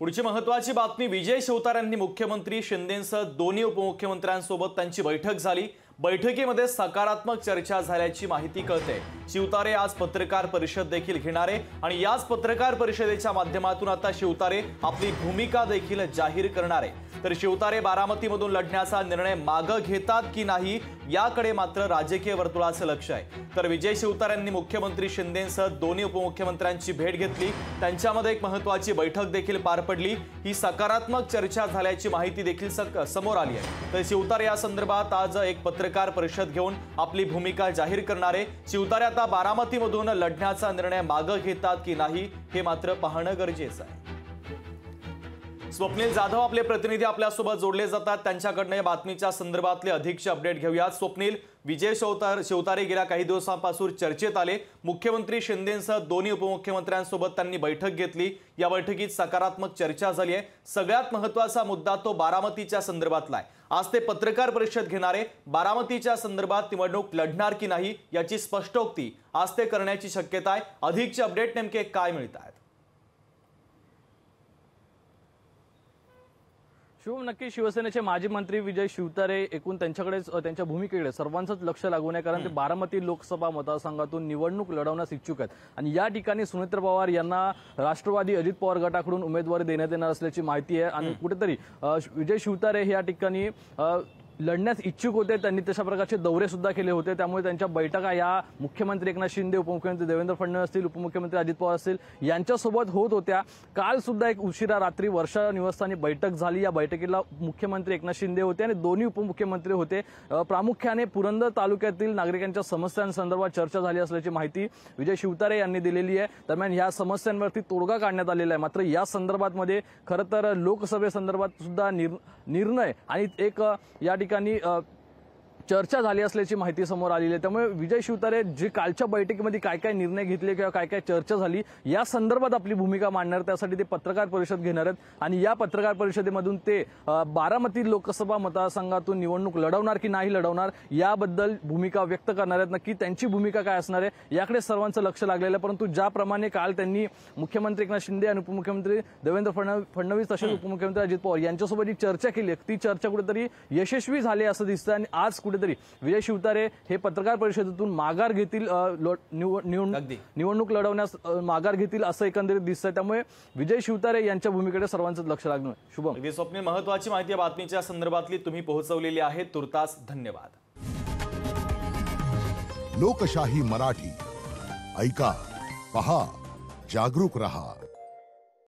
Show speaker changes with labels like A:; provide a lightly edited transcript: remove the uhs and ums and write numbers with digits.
A: पुढची महत्त्वाची बातमी, विजय शिवतारेंनी मुख्यमंत्री शिंदेंसह दोन्ही उपमुख्यमंत्र्यांसोबत त्यांची बैठक झाली। बैठकीमध्ये सकारात्मक चर्चा झाल्याची माहिती कळते। शिवतारे आज पत्रकार परिषद देखील घेणार आहे आणि याच पत्रकार परिषदेच्या माध्यमातून आता शिवतारे आपली भूमिका देखील जाहीर करणार आहे। तर शिवतारे बारामतीमधून लढण्याचा निर्णय मागे घेतात की नाही याकडे मात्र राजकीय वर्तुळाचे लक्ष आहे। तर विजय शिवतारेंनी मुख्यमंत्री शिंदेंसह दोन्ही उपमुख्यमंत्र्यांची भेट घेतली, त्यांच्यामध्ये एक महत्त्वाची बैठक देखील पार पडली। ही सकारात्मक चर्चा झाल्याची माहिती देखील समोर आली आहे। तर शिवतारे या संदर्भात आज एक पत्रकार परिषद घेऊन आपली भूमिका जाहीर करणार आहे। शिवतारे आता बारामतीमधून लढण्याचा निर्णय मागे घेतात की नाही हे मात्र पाहणं गरजेचं आहे। स्वप्नील जाधव आपले प्रतिनिधी आपल्यासोबत जोडले जातात, त्यांच्याकडनं या बातमीच्या संदर्भातले अधिकचे अपडेट घेऊयात। स्वप्नील, विजय शिवतारे गेल्या काही दिवसांपासून चर्चेत आले। मुख्यमंत्री शिंदेंसह दोन्ही उपमुख्यमंत्र्यांसोबत त्यांनी बैठक घेतली। या बैठकीत सकारात्मक चर्चा झाली आहे। सगळ्यात महत्त्वाचा मुद्दा तो बारामतीच्या संदर्भातला आहे। आज ते पत्रकार परिषद घेणारे, बारामतीच्या संदर्भात निवडणूक लढणार की नाही याची स्पष्टोक्ती आज ते करण्याची शक्यता आहे। अधिकचे अपडेट नेमके काय मिळतात?
B: शुभम, नक्की शिवसेनेचे माजी मंत्री विजय शिवतारे एकूण त्यांच्याकडे त्यांच्या भूमिकेकडे सर्वांचंच लक्ष लागून आहे, कारण ते बारामती लोकसभा मतदारसंघातून निवडणूक लढवण्यास इच्छुक आहेत आणि या ठिकाणी सुनेत्र पवार यांना राष्ट्रवादी अजित पवार गटाकडून उमेदवारी देण्यात येणार असल्याची माहिती आहे आणि कुठेतरी विजय शिवतारे हे या ठिकाणी लढण्यास इच्छुक होते। त्यांनी तशा प्रकारचे दौरे सुद्धा केले होते, त्यामुळे त्यांच्या बैठका या मुख्यमंत्री एकनाथ शिंदे, उपमुख्यमंत्री देवेंद्र फडणवीस असतील, उपमुख्यमंत्री अजित पवार असतील यांच्यासोबत होत होत्या। काल सुद्धा एक उशिरा रात्री वर्षा निवासस्थानी बैठक झाली। या बैठकीला मुख्यमंत्री एकनाथ शिंदे होते आणि दोन्ही उपमुख्यमंत्री होते। प्रामुख्याने पुरंदर तालुक्यातील नागरिकांच्या समस्यांसंदर्भात चर्चा झाली असल्याची माहिती विजय शिवतारे यांनी दिलेली आहे। दरम्यान या समस्यांवरती तोडगा काढण्यात आलेला आहे। मात्र या संदर्भात खरं तर लोकसभेसंदर्भात सुद्धा निर्णय आणि एक या ठिकाणी चर्चा झाली असल्याची माहिती समोर आलेली आहे। त्यामुळे विजय शिवतारे जे कालच्या बैठकीमध्ये काय काय निर्णय घेतले किंवा काय काय चर्चा झाली या संदर्भात आपली भूमिका मांडणार, त्यासाठी ते पत्रकार परिषद घेणार आहेत आणि या पत्रकार परिषदेमधून ते बारामती लोकसभा मतदारसंघातून निवडणूक लढवणार की नाही लढवणार याबद्दल भूमिका व्यक्त करणार आहेत। नक्की त्यांची भूमिका काय असणार आहे याकडे सर्वांचं लक्ष लागलेलं आहे। परंतु ज्याप्रमाणे काल त्यांनी मुख्यमंत्री एकनाथ शिंदे आणि उपमुख्यमंत्री देवेंद्र फडणवीस तसेच उपमुख्यमंत्री अजित पवार यांच्यासोबत जी चर्चा केली ती चर्चा कुठेतरी यशस्वी झाली असं दिसतं आणि आज कुठेतरी विजय शिवतारे हे पत्रकार परिषदेतून माघार घेतील, निवडणूक लढवण्यास माघार घेतील असं एकंदरीत दिसतंय। त्यामुळे विजय शिवतारे यांच्या भूमिकेकडे सर्वांचं लक्ष लागणार आहे। शुभम,
A: स्वप्नील, महत्त्वाची माहिती बातमीच्या संदर्भातली तुम्ही पोहोचवलेली आहे, तुर्तास धन्यवाद।
C: लोकशाही मराठी ऐका, पहा, जागरूक रहा।